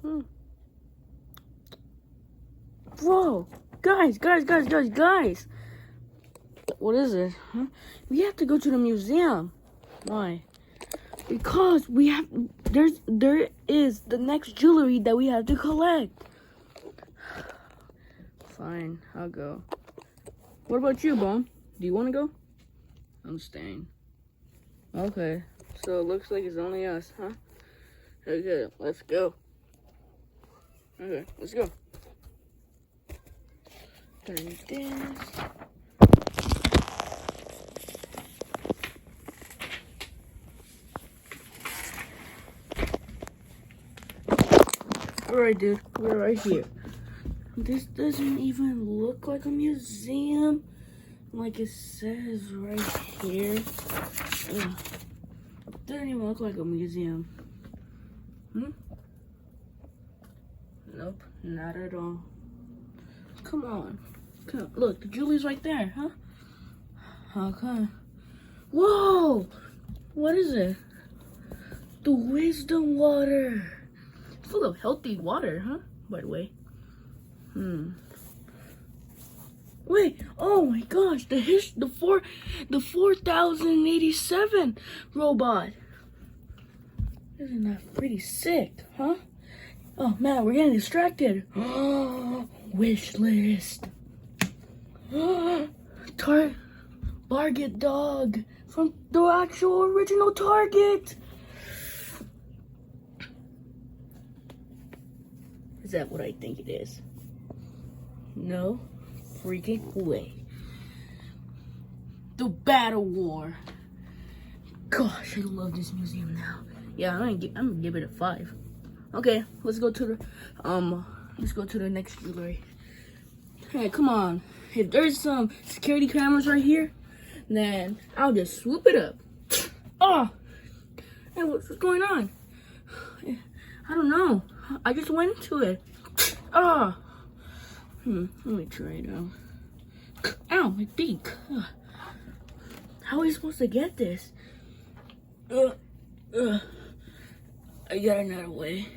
Hmm. Bro, guys. What is it? Huh? We have to go to the museum. Why? Because there is the next jewelry that we have to collect. Fine, I'll go. What about you, Bone? Do you want to go? I'm staying. Okay, so it looks like it's only us, huh? Okay, let's go. Okay, let's go. Turn this. Alright, dude, we're right here. This doesn't even look like a museum, like it says right here. Ugh. Doesn't even look like a museum. Nope, not at all. Come on. Look, the jewelry's right there, huh? Okay. Whoa! What is it? The wisdom water. It's full of healthy water, huh? By the way. Wait, oh my gosh, the 4087 robot. Isn't that pretty sick, huh? Oh man, we're getting distracted. Wish list. Target dog from the actual original Target. Is that what I think it is? No freaking way. The Battle War. Gosh, I love this museum now. Yeah, I'm gonna give it a 5. Okay, let's go to the next jewelry. Hey, come on. If there's some security cameras right here, then I'll just swoop it up. Oh, hey, what's going on? I don't know. I just went into it. Oh. Let me try it out. Ow, my beak. How are we supposed to get this? I got another way.